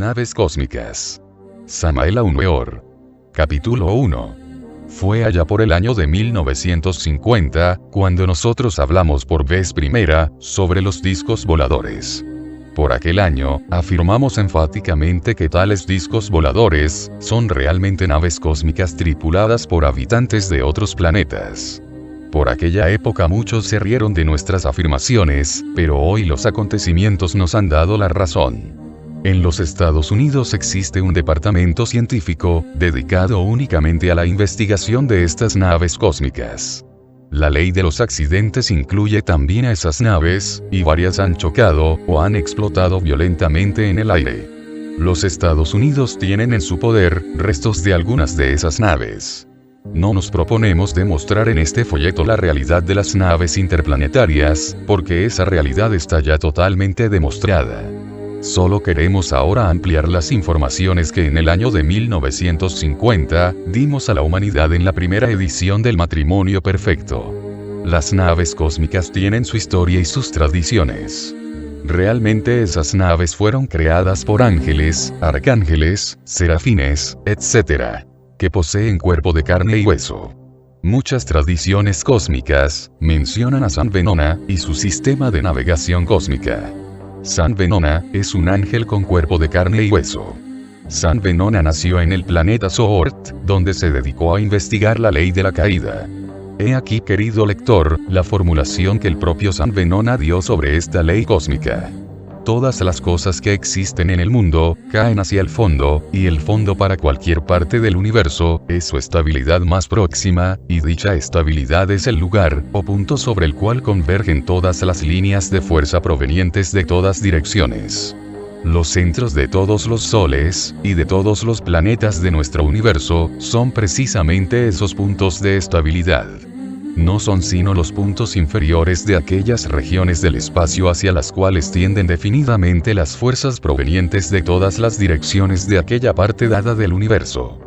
naves cósmicas. Samael Aun Weor. Capítulo 1. Fue allá por el año de 1950, cuando nosotros hablamos por vez primera, sobre los discos voladores. Por aquel año, afirmamos enfáticamente que tales discos voladores, son realmente naves cósmicas tripuladas por habitantes de otros planetas. Por aquella época muchos se rieron de nuestras afirmaciones, pero hoy los acontecimientos nos han dado la razón. En los Estados Unidos existe un departamento científico, dedicado únicamente a la investigación de estas naves cósmicas. La ley de los accidentes incluye también a esas naves, y varias han chocado, o han explotado violentamente en el aire. Los Estados Unidos tienen en su poder, restos de algunas de esas naves. No nos proponemos demostrar en este folleto la realidad de las naves interplanetarias, porque esa realidad está ya totalmente demostrada. Solo queremos ahora ampliar las informaciones que en el año de 1950, dimos a la humanidad en la primera edición del Matrimonio Perfecto. Las naves cósmicas tienen su historia y sus tradiciones. Realmente esas naves fueron creadas por ángeles, arcángeles, serafines, etc., que poseen cuerpo de carne y hueso. Muchas tradiciones cósmicas mencionan a San Venona y su sistema de navegación cósmica. San Venona es un ángel con cuerpo de carne y hueso. San Venona nació en el planeta Soort, donde se dedicó a investigar la ley de la caída. He aquí, querido lector, la formulación que el propio San Venona dio sobre esta ley cósmica. Todas las cosas que existen en el mundo, caen hacia el fondo, y el fondo para cualquier parte del universo, es su estabilidad más próxima, y dicha estabilidad es el lugar, o punto sobre el cual convergen todas las líneas de fuerza provenientes de todas direcciones. Los centros de todos los soles, y de todos los planetas de nuestro universo, son precisamente esos puntos de estabilidad. No son sino los puntos inferiores de aquellas regiones del espacio hacia las cuales tienden definidamente las fuerzas provenientes de todas las direcciones de aquella parte dada del universo.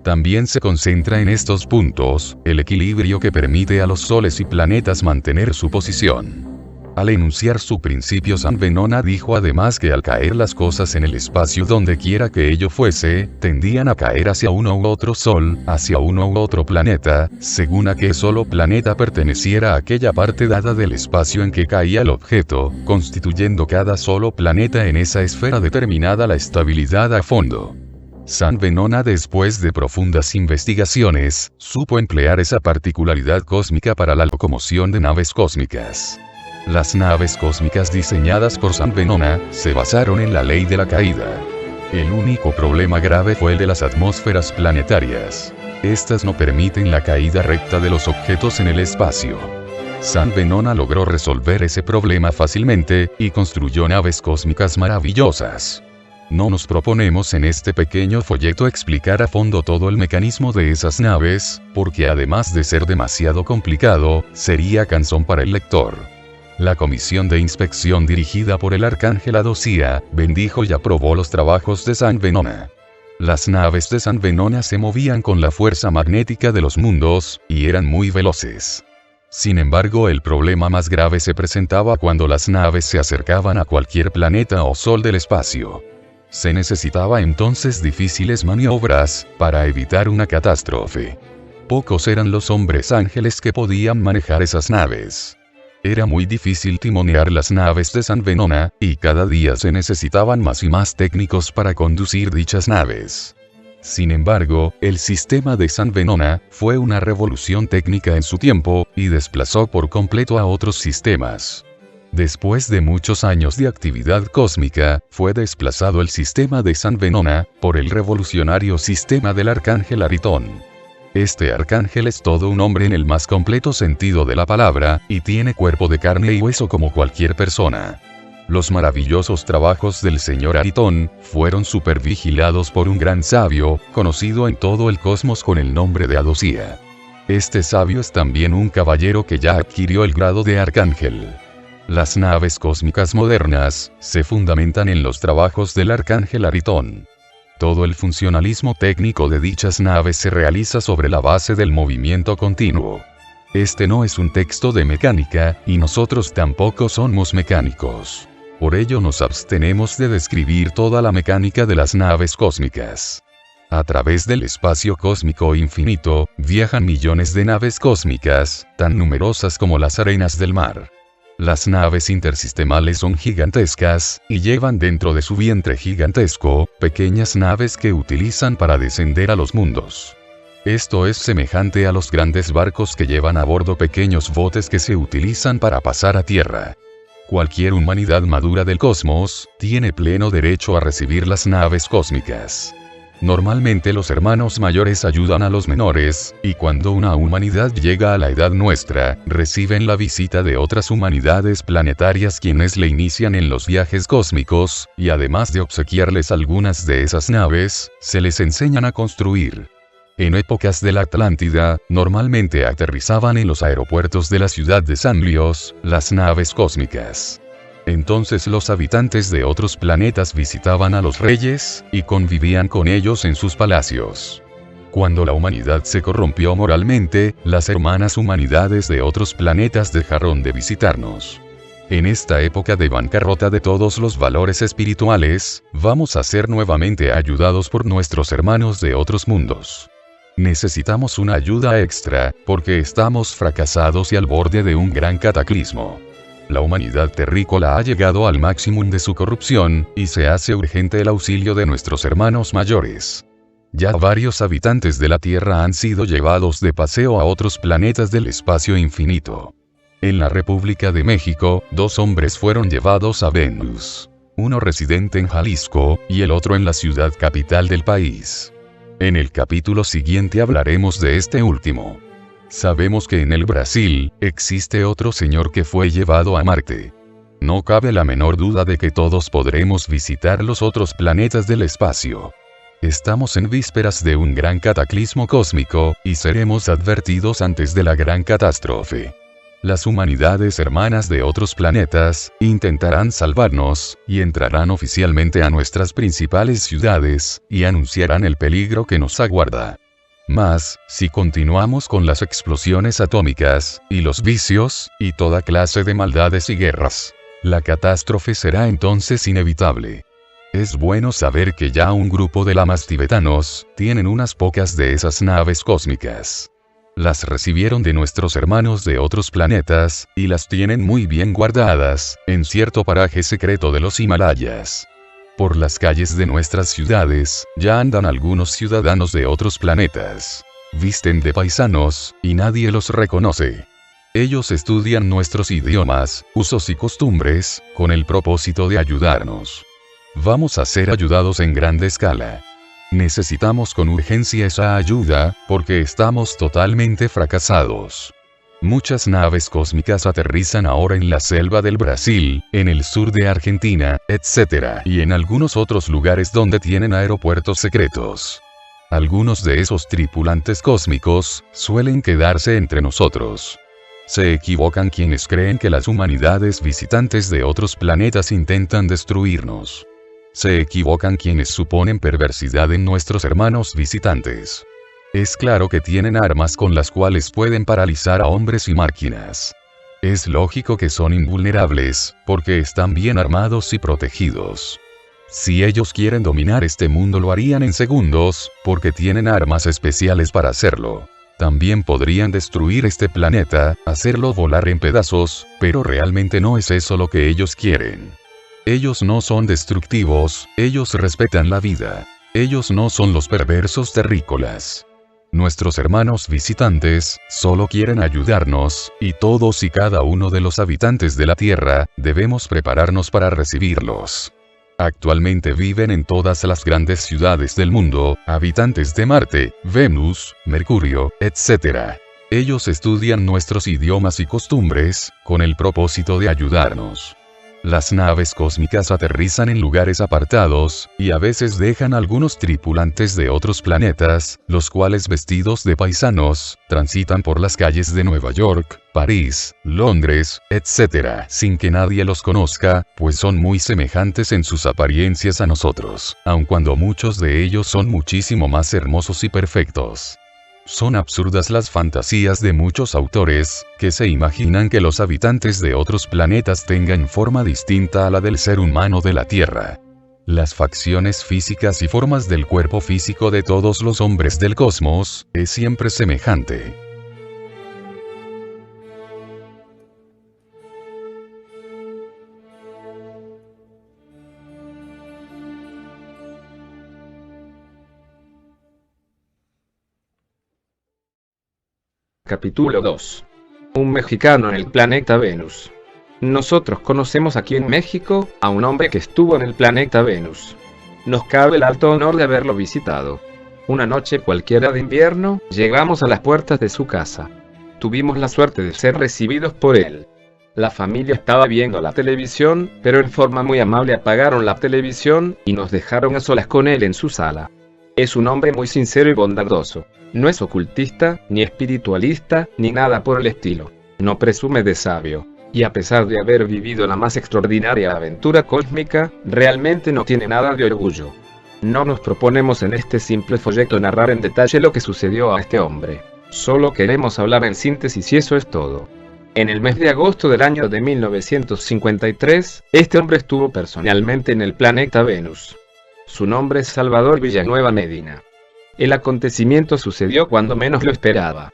También se concentra en estos puntos, el equilibrio que permite a los soles y planetas mantener su posición. Al enunciar su principio, San Venona dijo además que al caer las cosas en el espacio donde quiera que ello fuese, tendían a caer hacia uno u otro sol, hacia uno u otro planeta, según a qué solo planeta perteneciera a aquella parte dada del espacio en que caía el objeto, constituyendo cada solo planeta en esa esfera determinada la estabilidad a fondo. San Venona, después de profundas investigaciones, supo emplear esa particularidad cósmica para la locomoción de naves cósmicas. Las naves cósmicas diseñadas por San Venona, se basaron en la ley de la caída. El único problema grave fue el de las atmósferas planetarias. Estas no permiten la caída recta de los objetos en el espacio. San Venona logró resolver ese problema fácilmente, y construyó naves cósmicas maravillosas. No nos proponemos en este pequeño folleto explicar a fondo todo el mecanismo de esas naves, porque además de ser demasiado complicado, sería cansón para el lector. La comisión de inspección dirigida por el arcángel Adosía, bendijo y aprobó los trabajos de San Venona. Las naves de San Venona se movían con la fuerza magnética de los mundos, y eran muy veloces. Sin embargo, el problema más grave se presentaba cuando las naves se acercaban a cualquier planeta o sol del espacio. Se necesitaba entonces difíciles maniobras, para evitar una catástrofe. Pocos eran los hombres ángeles que podían manejar esas naves. Era muy difícil timonear las naves de San Venona, y cada día se necesitaban más y más técnicos para conducir dichas naves. Sin embargo, el sistema de San Venona fue una revolución técnica en su tiempo, y desplazó por completo a otros sistemas. Después de muchos años de actividad cósmica, fue desplazado el sistema de San Venona por el revolucionario sistema del arcángel Aritón. Este arcángel es todo un hombre en el más completo sentido de la palabra, y tiene cuerpo de carne y hueso como cualquier persona. Los maravillosos trabajos del señor Aritón fueron supervigilados por un gran sabio, conocido en todo el cosmos con el nombre de Adosía. Este sabio es también un caballero que ya adquirió el grado de arcángel. Las naves cósmicas modernas se fundamentan en los trabajos del arcángel Aritón. Todo el funcionalismo técnico de dichas naves se realiza sobre la base del movimiento continuo. Este no es un texto de mecánica, y nosotros tampoco somos mecánicos. Por ello nos abstenemos de describir toda la mecánica de las naves cósmicas. A través del espacio cósmico infinito, viajan millones de naves cósmicas, tan numerosas como las arenas del mar. Las naves intersistemales son gigantescas, y llevan dentro de su vientre gigantesco, pequeñas naves que utilizan para descender a los mundos. Esto es semejante a los grandes barcos que llevan a bordo pequeños botes que se utilizan para pasar a tierra. Cualquier humanidad madura del cosmos, tiene pleno derecho a recibir las naves cósmicas. Normalmente los hermanos mayores ayudan a los menores, y cuando una humanidad llega a la edad nuestra, reciben la visita de otras humanidades planetarias quienes le inician en los viajes cósmicos, y además de obsequiarles algunas de esas naves, se les enseñan a construir. En épocas de la Atlántida, normalmente aterrizaban en los aeropuertos de la ciudad de Sanlios, las naves cósmicas. Entonces los habitantes de otros planetas visitaban a los reyes, y convivían con ellos en sus palacios. Cuando la humanidad se corrompió moralmente, las hermanas humanidades de otros planetas dejaron de visitarnos. En esta época de bancarrota de todos los valores espirituales, vamos a ser nuevamente ayudados por nuestros hermanos de otros mundos. Necesitamos una ayuda extra, porque estamos fracasados y al borde de un gran cataclismo. La humanidad terrícola ha llegado al máximo de su corrupción, y se hace urgente el auxilio de nuestros hermanos mayores. Ya varios habitantes de la Tierra han sido llevados de paseo a otros planetas del espacio infinito. En la República de México, 2 hombres fueron llevados a Venus. Uno residente en Jalisco, y el otro en la ciudad capital del país. En el capítulo siguiente hablaremos de este último. Sabemos que en el Brasil, existe otro señor que fue llevado a Marte. No cabe la menor duda de que todos podremos visitar los otros planetas del espacio. Estamos en vísperas de un gran cataclismo cósmico, y seremos advertidos antes de la gran catástrofe. Las humanidades hermanas de otros planetas, intentarán salvarnos, y entrarán oficialmente a nuestras principales ciudades, y anunciarán el peligro que nos aguarda. Mas, si continuamos con las explosiones atómicas, y los vicios, y toda clase de maldades y guerras, la catástrofe será entonces inevitable. Es bueno saber que ya un grupo de lamas tibetanos, tienen unas pocas de esas naves cósmicas. Las recibieron de nuestros hermanos de otros planetas, y las tienen muy bien guardadas, en cierto paraje secreto de los Himalayas. Por las calles de nuestras ciudades, ya andan algunos ciudadanos de otros planetas. Visten de paisanos, y nadie los reconoce. Ellos estudian nuestros idiomas, usos y costumbres, con el propósito de ayudarnos. Vamos a ser ayudados en grande escala. Necesitamos con urgencia esa ayuda, porque estamos totalmente fracasados. Muchas naves cósmicas aterrizan ahora en la selva del Brasil, en el sur de Argentina, etc. y en algunos otros lugares donde tienen aeropuertos secretos. Algunos de esos tripulantes cósmicos, suelen quedarse entre nosotros. Se equivocan quienes creen que las humanidades visitantes de otros planetas intentan destruirnos. Se equivocan quienes suponen perversidad en nuestros hermanos visitantes. Es claro que tienen armas con las cuales pueden paralizar a hombres y máquinas. Es lógico que son invulnerables, porque están bien armados y protegidos. Si ellos quieren dominar este mundo lo harían en segundos, porque tienen armas especiales para hacerlo. También podrían destruir este planeta, hacerlo volar en pedazos, pero realmente no es eso lo que ellos quieren. Ellos no son destructivos, ellos respetan la vida. Ellos no son los perversos terrícolas. Nuestros hermanos visitantes, solo quieren ayudarnos, y todos y cada uno de los habitantes de la Tierra, debemos prepararnos para recibirlos. Actualmente viven en todas las grandes ciudades del mundo, habitantes de Marte, Venus, Mercurio, etc. Ellos estudian nuestros idiomas y costumbres, con el propósito de ayudarnos. Las naves cósmicas aterrizan en lugares apartados, y a veces dejan algunos tripulantes de otros planetas, los cuales vestidos de paisanos, transitan por las calles de Nueva York, París, Londres, etc. sin que nadie los conozca, pues son muy semejantes en sus apariencias a nosotros, aun cuando muchos de ellos son muchísimo más hermosos y perfectos. Son absurdas las fantasías de muchos autores, que se imaginan que los habitantes de otros planetas tengan forma distinta a la del ser humano de la Tierra. Las facciones físicas y formas del cuerpo físico de todos los hombres del cosmos, es siempre semejante. Capítulo 2. Un mexicano en el planeta Venus. Nosotros conocemos aquí en México a un hombre que estuvo en el planeta Venus. Nos cabe el alto honor de haberlo visitado. Una noche cualquiera de invierno, llegamos a las puertas de su casa. Tuvimos la suerte de ser recibidos por él. La familia estaba viendo la televisión, pero en forma muy amable apagaron la televisión y nos dejaron a solas con él en su sala. Es un hombre muy sincero y bondadoso. No es ocultista, ni espiritualista, ni nada por el estilo. No presume de sabio. Y a pesar de haber vivido la más extraordinaria aventura cósmica, realmente no tiene nada de orgullo. No nos proponemos en este simple folleto narrar en detalle lo que sucedió a este hombre. Solo queremos hablar en síntesis y eso es todo. En el mes de agosto del año de 1953, este hombre estuvo personalmente en el planeta Venus. Su nombre es Salvador Villanueva Medina. El acontecimiento sucedió cuando menos lo esperaba.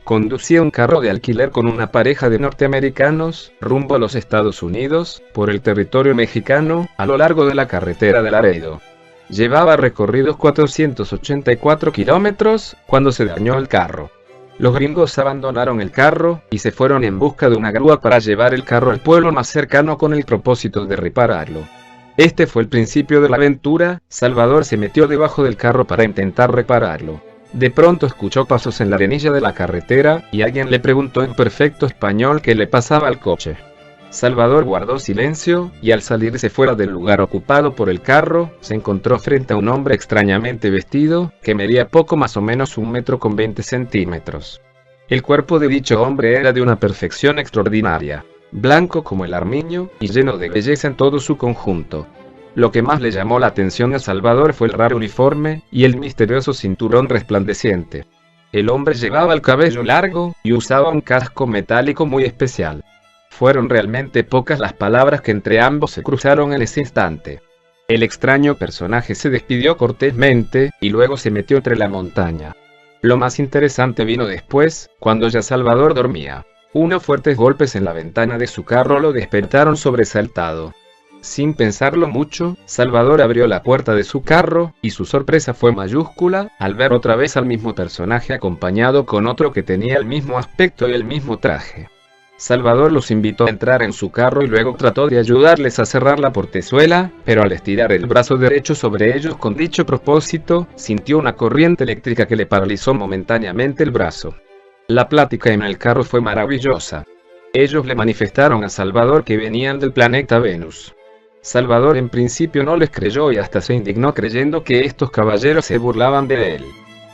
Conducía un carro de alquiler con una pareja de norteamericanos, rumbo a los Estados Unidos, por el territorio mexicano, a lo largo de la carretera de Laredo. Llevaba recorridos 484 kilómetros, cuando se dañó el carro. Los gringos abandonaron el carro, y se fueron en busca de una grúa para llevar el carro al pueblo más cercano con el propósito de repararlo. Este fue el principio de la aventura. Salvador se metió debajo del carro para intentar repararlo. De pronto escuchó pasos en la arenilla de la carretera, y alguien le preguntó en perfecto español qué le pasaba al coche. Salvador guardó silencio, y al salirse fuera del lugar ocupado por el carro, se encontró frente a un hombre extrañamente vestido, que medía poco más o menos 1,20 m. El cuerpo de dicho hombre era de una perfección extraordinaria. Blanco como el armiño, y lleno de belleza en todo su conjunto. Lo que más le llamó la atención a Salvador fue el raro uniforme, y el misterioso cinturón resplandeciente. El hombre llevaba el cabello largo, y usaba un casco metálico muy especial. Fueron realmente pocas las palabras que entre ambos se cruzaron en ese instante. El extraño personaje se despidió cortésmente, y luego se metió entre la montaña. Lo más interesante vino después, cuando ya Salvador dormía. Unos fuertes golpes en la ventana de su carro lo despertaron sobresaltado. Sin pensarlo mucho, Salvador abrió la puerta de su carro, y su sorpresa fue mayúscula, al ver otra vez al mismo personaje acompañado con otro que tenía el mismo aspecto y el mismo traje. Salvador los invitó a entrar en su carro y luego trató de ayudarles a cerrar la portezuela, pero al estirar el brazo derecho sobre ellos con dicho propósito, sintió una corriente eléctrica que le paralizó momentáneamente el brazo. La plática en el carro fue maravillosa. Ellos le manifestaron a Salvador que venían del planeta Venus. Salvador en principio no les creyó y hasta se indignó creyendo que estos caballeros se burlaban de él.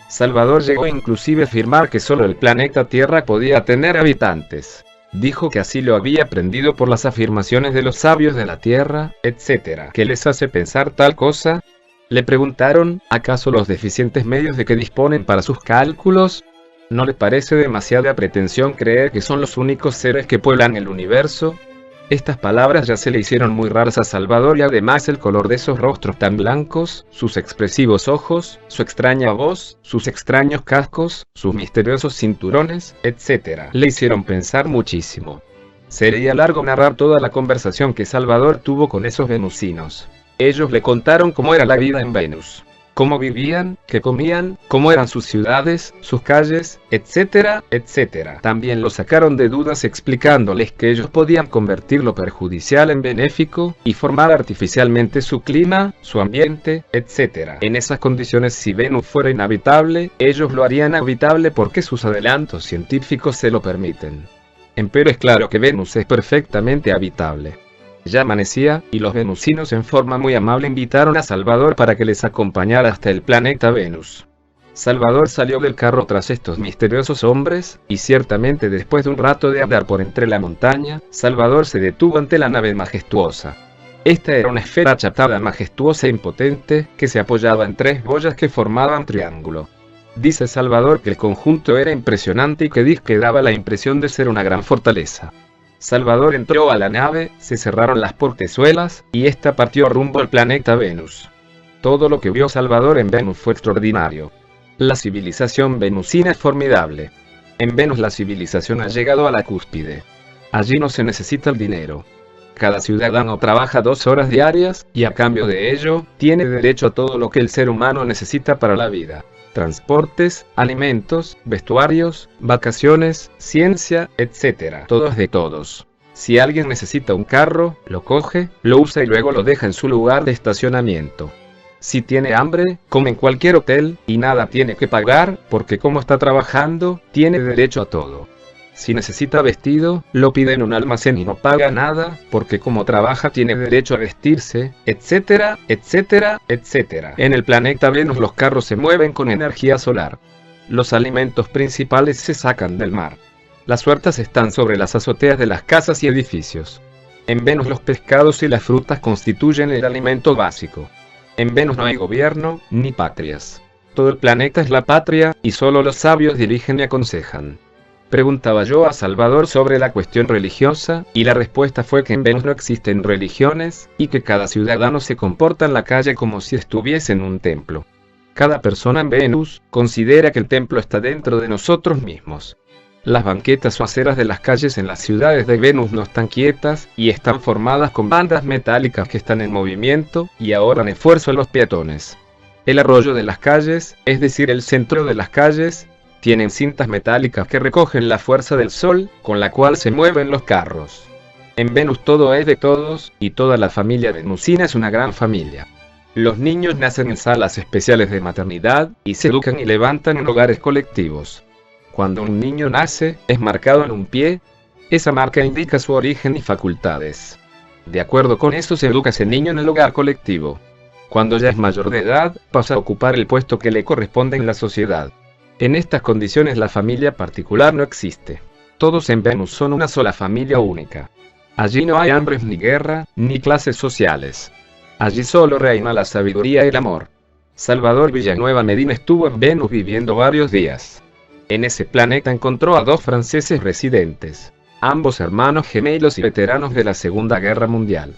Salvador llegó inclusive a afirmar que solo el planeta Tierra podía tener habitantes. Dijo que así lo había aprendido por las afirmaciones de los sabios de la Tierra, etc. ¿Qué les hace pensar tal cosa? Le preguntaron, ¿acaso los deficientes medios de que disponen para sus cálculos? ¿No le parece demasiada pretensión creer que son los únicos seres que pueblan el universo? Estas palabras ya se le hicieron muy raras a Salvador y además el color de esos rostros tan blancos, sus expresivos ojos, su extraña voz, sus extraños cascos, sus misteriosos cinturones, etc. le hicieron pensar muchísimo. Sería largo narrar toda la conversación que Salvador tuvo con esos venusinos. Ellos le contaron cómo era la vida en Venus. Cómo vivían, qué comían, cómo eran sus ciudades, sus calles, etcétera, etcétera. También lo sacaron de dudas explicándoles que ellos podían convertir lo perjudicial en benéfico, y formar artificialmente su clima, su ambiente, etcétera. En esas condiciones, si Venus fuera inhabitable, ellos lo harían habitable porque sus adelantos científicos se lo permiten. Empero es claro que Venus es perfectamente habitable. Ya amanecía, y los venusinos en forma muy amable invitaron a Salvador para que les acompañara hasta el planeta Venus. Salvador salió del carro tras estos misteriosos hombres, y ciertamente después de un rato de andar por entre la montaña, Salvador se detuvo ante la nave majestuosa. Esta era una esfera achatada majestuosa e impotente, que se apoyaba en tres boyas que formaban triángulo. Dice Salvador que el conjunto era impresionante y que Disque daba la impresión de ser una gran fortaleza. Salvador entró a la nave, se cerraron las portezuelas, y esta partió rumbo al planeta Venus. Todo lo que vio Salvador en Venus fue extraordinario. La civilización venusina es formidable. En Venus la civilización ha llegado a la cúspide. Allí no se necesita el dinero. Cada ciudadano trabaja 2 horas diarias, y a cambio de ello, tiene derecho a todo lo que el ser humano necesita para la vida. Transportes, alimentos, vestuarios, vacaciones, ciencia, etc. Todo es de todos. Si alguien necesita un carro, lo coge, lo usa y luego lo deja en su lugar de estacionamiento. Si tiene hambre, come en cualquier hotel, y nada tiene que pagar, porque como está trabajando, tiene derecho a todo. Si necesita vestido, lo pide en un almacén y no paga nada, porque como trabaja tiene derecho a vestirse, etcétera, etcétera, etcétera. En el planeta Venus los carros se mueven con energía solar. Los alimentos principales se sacan del mar. Las huertas están sobre las azoteas de las casas y edificios. En Venus los pescados y las frutas constituyen el alimento básico. En Venus no hay gobierno, ni patrias. Todo el planeta es la patria, y solo los sabios dirigen y aconsejan. Preguntaba yo a Salvador sobre la cuestión religiosa, y la respuesta fue que en Venus no existen religiones, y que cada ciudadano se comporta en la calle como si estuviese en un templo. Cada persona en Venus considera que el templo está dentro de nosotros mismos. Las banquetas o aceras de las calles en las ciudades de Venus no están quietas, y están formadas con bandas metálicas que están en movimiento, y ahorran esfuerzo a los peatones. El arroyo de las calles, es decir el centro de las calles, tienen cintas metálicas que recogen la fuerza del sol, con la cual se mueven los carros. En Venus todo es de todos, y toda la familia venusina es una gran familia. Los niños nacen en salas especiales de maternidad, y se educan y levantan en hogares colectivos. Cuando un niño nace, es marcado en un pie. Esa marca indica su origen y facultades. De acuerdo con eso se educa ese niño en el hogar colectivo. Cuando ya es mayor de edad, pasa a ocupar el puesto que le corresponde en la sociedad. En estas condiciones la familia particular no existe. Todos en Venus son una sola familia única. Allí no hay hambres ni guerra, ni clases sociales. Allí solo reina la sabiduría y el amor. Salvador Villanueva Medina estuvo en Venus viviendo varios días. En ese planeta encontró a 2 franceses residentes, ambos hermanos gemelos y veteranos de la Segunda Guerra Mundial.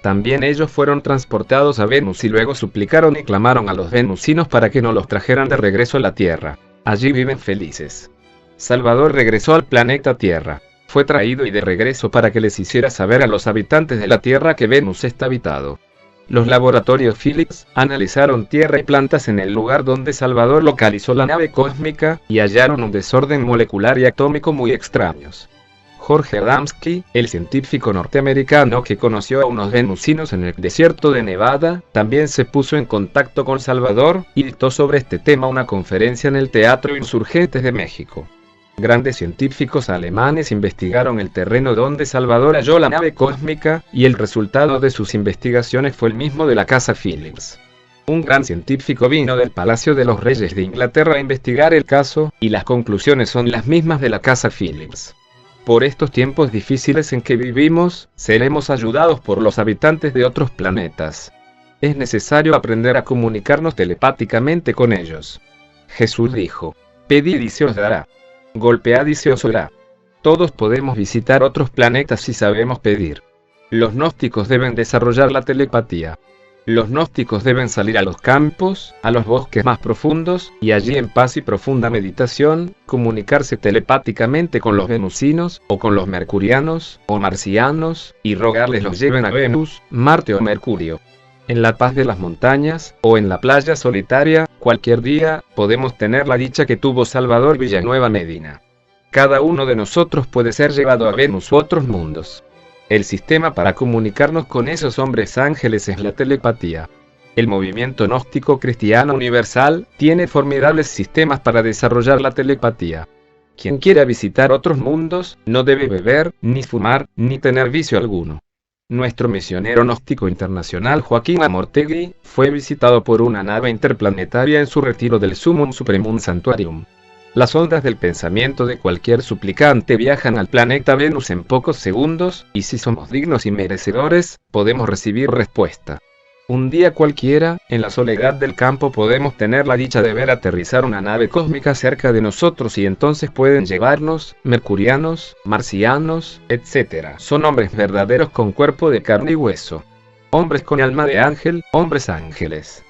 También ellos fueron transportados a Venus y luego suplicaron y clamaron a los venusinos para que no los trajeran de regreso a la Tierra. Allí viven felices. Salvador regresó al planeta Tierra. Fue traído y de regreso para que les hiciera saber a los habitantes de la Tierra que Venus está habitado. Los laboratorios Philips analizaron tierra y plantas en el lugar donde Salvador localizó la nave cósmica, y hallaron un desorden molecular y atómico muy extraños. Jorge Adamski, el científico norteamericano que conoció a unos venusinos en el desierto de Nevada, también se puso en contacto con Salvador, y dictó sobre este tema una conferencia en el Teatro Insurgentes de México. Grandes científicos alemanes investigaron el terreno donde Salvador halló la nave cósmica, y el resultado de sus investigaciones fue el mismo de la casa Philips. Un gran científico vino del Palacio de los Reyes de Inglaterra a investigar el caso, y las conclusiones son las mismas de la casa Philips. Por estos tiempos difíciles en que vivimos, seremos ayudados por los habitantes de otros planetas. Es necesario aprender a comunicarnos telepáticamente con ellos. Jesús dijo: pedid y se os dará. Golpead y se os oirá. Todos podemos visitar otros planetas si sabemos pedir. Los gnósticos deben desarrollar la telepatía. Los gnósticos deben salir a los campos, a los bosques más profundos, y allí en paz y profunda meditación, comunicarse telepáticamente con los venusinos, o con los mercurianos, o marcianos, y rogarles los lleven a Venus, Marte o Mercurio. En la paz de las montañas, o en la playa solitaria, cualquier día, podemos tener la dicha que tuvo Salvador Villanueva Medina. Cada uno de nosotros puede ser llevado a Venus u otros mundos. El sistema para comunicarnos con esos hombres ángeles es la telepatía. El movimiento gnóstico cristiano universal tiene formidables sistemas para desarrollar la telepatía. Quien quiera visitar otros mundos, no debe beber, ni fumar, ni tener vicio alguno. Nuestro misionero gnóstico internacional Joaquín Amortegui fue visitado por una nave interplanetaria en su retiro del Summum Supremum Sanctuarium. Las ondas del pensamiento de cualquier suplicante viajan al planeta Venus en pocos segundos, y si somos dignos y merecedores, podemos recibir respuesta. Un día cualquiera, en la soledad del campo podemos tener la dicha de ver aterrizar una nave cósmica cerca de nosotros y entonces pueden llevarnos, mercurianos, marcianos, etc. Son hombres verdaderos con cuerpo de carne y hueso. Hombres con alma de ángel, hombres ángeles.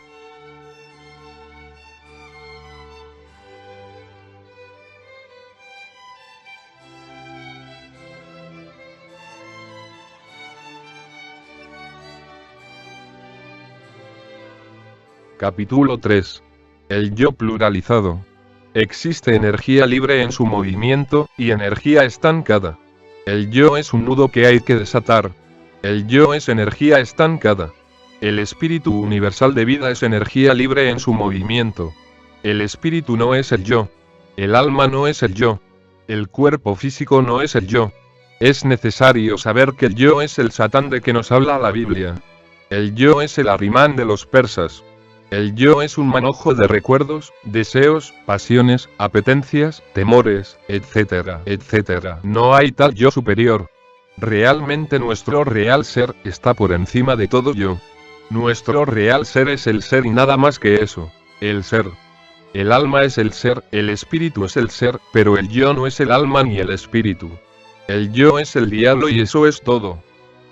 Capítulo 3. El yo pluralizado. Existe energía libre en su movimiento, y energía estancada. El yo es un nudo que hay que desatar. El yo es energía estancada. El espíritu universal de vida es energía libre en su movimiento. El espíritu no es el yo. El alma no es el yo. El cuerpo físico no es el yo. Es necesario saber que el yo es el Satán de que nos habla la Biblia. El yo es el Ahrimán de los persas. El yo es un manojo de recuerdos, deseos, pasiones, apetencias, temores, etcétera, etcétera. No hay tal yo superior. Realmente nuestro real ser está por encima de todo yo. Nuestro real ser es el ser y nada más que eso. El ser. El alma es el ser, el espíritu es el ser, pero el yo no es el alma ni el espíritu. El yo es el diablo y eso es todo.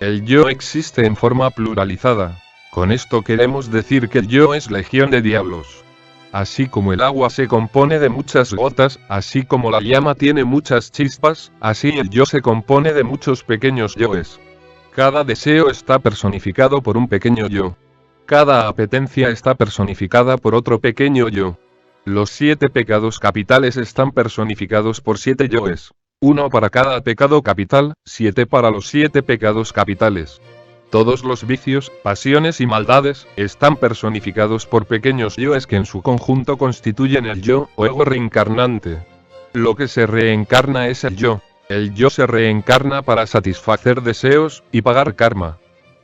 El yo existe en forma pluralizada. Con esto queremos decir que el yo es legión de diablos. Así como el agua se compone de muchas gotas, así como la llama tiene muchas chispas, así el yo se compone de muchos pequeños yoes. Cada deseo está personificado por un pequeño yo. Cada apetencia está personificada por otro pequeño yo. Los 7 pecados capitales están personificados por 7 yoes. 1 para cada pecado capital, 7 para los 7 pecados capitales. Todos los vicios, pasiones y maldades, están personificados por pequeños yoes que en su conjunto constituyen el yo, o ego reencarnante. Lo que se reencarna es el yo. El yo se reencarna para satisfacer deseos, y pagar karma.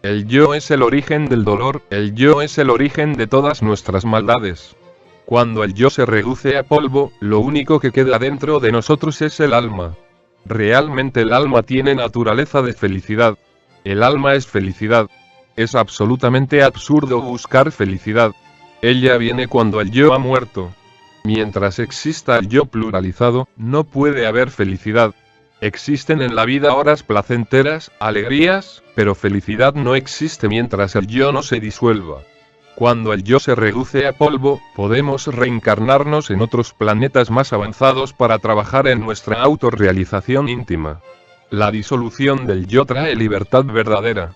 El yo es el origen del dolor, el yo es el origen de todas nuestras maldades. Cuando el yo se reduce a polvo, lo único que queda dentro de nosotros es el alma. Realmente el alma tiene naturaleza de felicidad. El alma es felicidad. Es absolutamente absurdo buscar felicidad. Ella viene cuando el yo ha muerto. Mientras exista el yo pluralizado, no puede haber felicidad. Existen en la vida horas placenteras, alegrías, pero felicidad no existe mientras el yo no se disuelva. Cuando el yo se reduce a polvo, podemos reencarnarnos en otros planetas más avanzados para trabajar en nuestra autorrealización íntima. La disolución del yo trae libertad verdadera.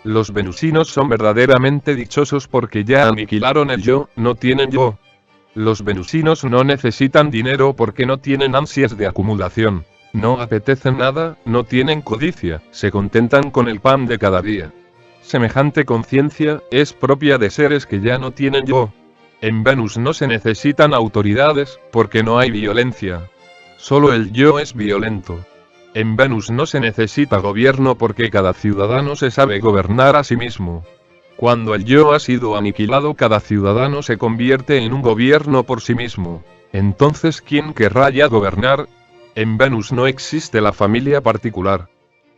Los venusinos son verdaderamente dichosos porque ya aniquilaron el yo, no tienen yo. Los venusinos no necesitan dinero porque no tienen ansias de acumulación. No apetecen nada, no tienen codicia, se contentan con el pan de cada día. Semejante conciencia es propia de seres que ya no tienen yo. En Venus no se necesitan autoridades, porque no hay violencia. Solo el yo es violento. En Venus no se necesita gobierno porque cada ciudadano se sabe gobernar a sí mismo. Cuando el yo ha sido aniquilado, cada ciudadano se convierte en un gobierno por sí mismo. Entonces, ¿quién querrá ya gobernar? En Venus no existe la familia particular.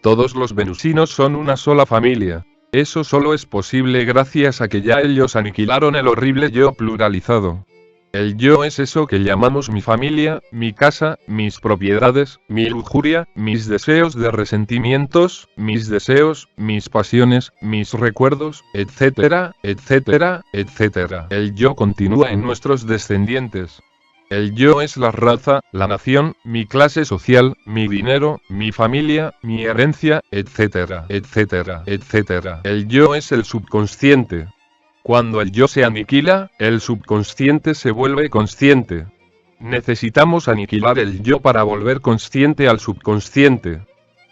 Todos los venusinos son una sola familia. Eso solo es posible gracias a que ya ellos aniquilaron el horrible yo pluralizado. El yo es eso que llamamos mi familia, mi casa, mis propiedades, mi lujuria, mis deseos de resentimientos, mis deseos, mis pasiones, mis recuerdos, etcétera, etcétera, etcétera. El yo continúa en nuestros descendientes. El yo es la raza, la nación, mi clase social, mi dinero, mi familia, mi herencia, etcétera, etcétera, etcétera. El yo es el subconsciente. Cuando el yo se aniquila, el subconsciente se vuelve consciente. Necesitamos aniquilar el yo para volver consciente al subconsciente.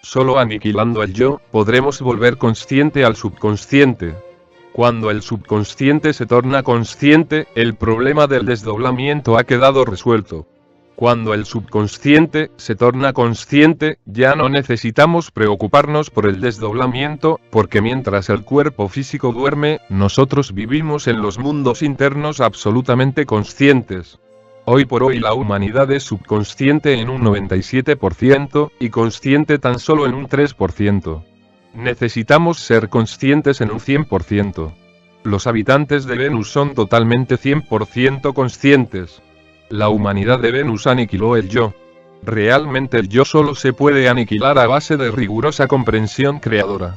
Solo aniquilando el yo, podremos volver consciente al subconsciente. Cuando el subconsciente se torna consciente, el problema del desdoblamiento ha quedado resuelto. Cuando el subconsciente se torna consciente, ya no necesitamos preocuparnos por el desdoblamiento, porque mientras el cuerpo físico duerme, nosotros vivimos en los mundos internos absolutamente conscientes. Hoy por hoy la humanidad es subconsciente en un 97% y consciente tan solo en un 3%. Necesitamos ser conscientes en un 100%. Los habitantes de Venus son totalmente 100% conscientes. La humanidad de Venus aniquiló el yo. Realmente el yo solo se puede aniquilar a base de rigurosa comprensión creadora.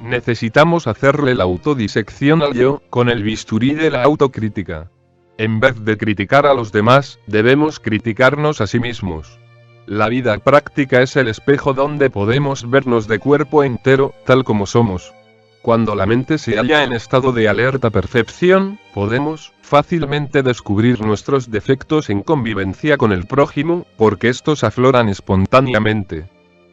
Necesitamos hacerle la autodisección al yo, con el bisturí de la autocrítica. En vez de criticar a los demás, debemos criticarnos a sí mismos. La vida práctica es el espejo donde podemos vernos de cuerpo entero, tal como somos. Cuando la mente se halla en estado de alerta percepción, podemos fácilmente descubrir nuestros defectos en convivencia con el prójimo, porque estos afloran espontáneamente.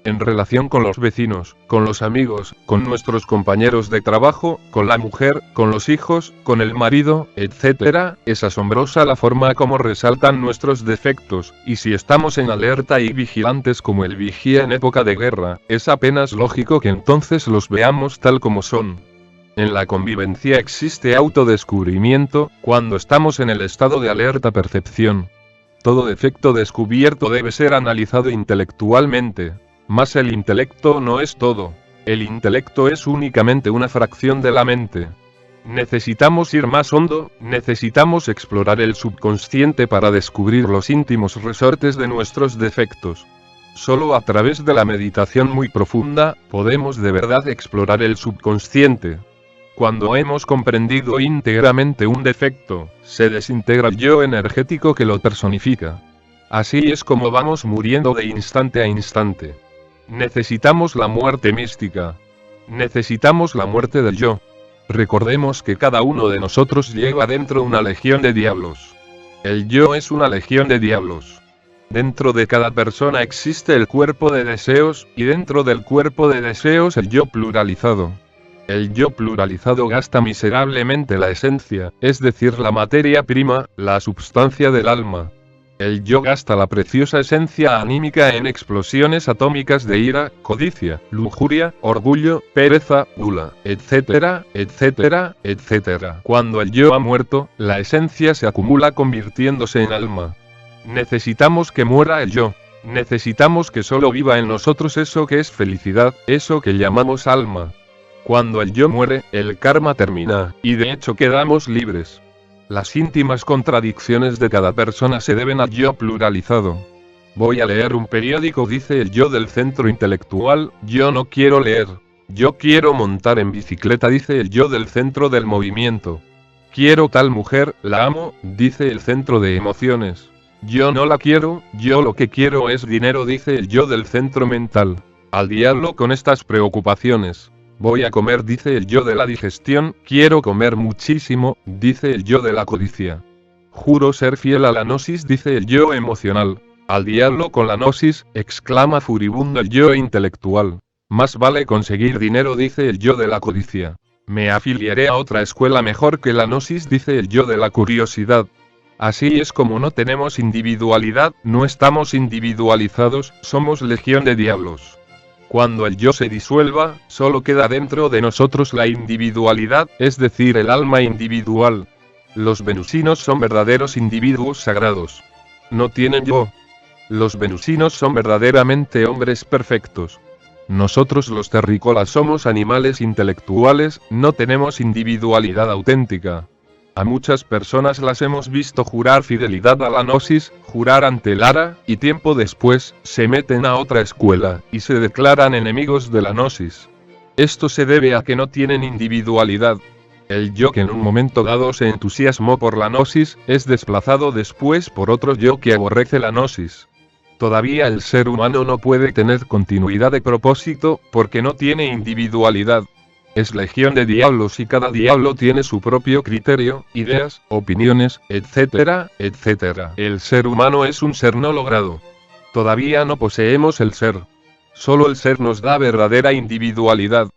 En relación con los vecinos, con los amigos, con nuestros compañeros de trabajo, con la mujer, con los hijos, con el marido, etc., es asombrosa la forma como resaltan nuestros defectos, y si estamos en alerta y vigilantes como el vigía en época de guerra, es apenas lógico que entonces los veamos tal como son. En la convivencia existe autodescubrimiento, cuando estamos en el estado de alerta percepción. Todo defecto descubierto debe ser analizado intelectualmente. Mas el intelecto no es todo. El intelecto es únicamente una fracción de la mente. Necesitamos ir más hondo, necesitamos explorar el subconsciente para descubrir los íntimos resortes de nuestros defectos. Solo a través de la meditación muy profunda, podemos de verdad explorar el subconsciente. Cuando hemos comprendido íntegramente un defecto, se desintegra el yo energético que lo personifica. Así es como vamos muriendo de instante a instante. Necesitamos la muerte mística. Necesitamos la muerte del yo. Recordemos que cada uno de nosotros lleva dentro una legión de diablos. El yo es una legión de diablos. Dentro de cada persona existe el cuerpo de deseos, y dentro del cuerpo de deseos el yo pluralizado. El yo pluralizado gasta miserablemente la esencia, es decir, la materia prima, la substancia del alma. El yo gasta la preciosa esencia anímica en explosiones atómicas de ira, codicia, lujuria, orgullo, pereza, gula, etcétera, etcétera, etcétera. Cuando el yo ha muerto, la esencia se acumula convirtiéndose en alma. Necesitamos que muera el yo. Necesitamos que solo viva en nosotros eso que es felicidad, eso que llamamos alma. Cuando el yo muere, el karma termina, y de hecho quedamos libres. Las íntimas contradicciones de cada persona se deben al yo pluralizado. Voy a leer un periódico, dice el yo del centro intelectual, yo no quiero leer. Yo quiero montar en bicicleta, dice el yo del centro del movimiento. Quiero tal mujer, la amo, dice el centro de emociones. Yo no la quiero, yo lo que quiero es dinero, dice el yo del centro mental. Al diablo con estas preocupaciones. Voy a comer, dice el yo de la digestión, quiero comer muchísimo, dice el yo de la codicia. Juro ser fiel a la gnosis, dice el yo emocional. Al diablo con la gnosis, exclama furibundo el yo intelectual. Más vale conseguir dinero, dice el yo de la codicia. Me afiliaré a otra escuela mejor que la gnosis, dice el yo de la curiosidad. Así es como no tenemos individualidad, no estamos individualizados, somos legión de diablos. Cuando el yo se disuelva, solo queda dentro de nosotros la individualidad, es decir, el alma individual. Los venusinos son verdaderos individuos sagrados. No tienen yo. Los venusinos son verdaderamente hombres perfectos. Nosotros los terrícolas somos animales intelectuales, no tenemos individualidad auténtica. A muchas personas las hemos visto jurar fidelidad a la gnosis, jurar ante el ara, y tiempo después, se meten a otra escuela, y se declaran enemigos de la gnosis. Esto se debe a que no tienen individualidad. El yo que en un momento dado se entusiasmó por la gnosis, es desplazado después por otro yo que aborrece la gnosis. Todavía el ser humano no puede tener continuidad de propósito, porque no tiene individualidad. Es legión de diablos y cada diablo tiene su propio criterio, ideas, opiniones, etcétera, etcétera. El ser humano es un ser no logrado. Todavía no poseemos el ser. Solo el ser nos da verdadera individualidad.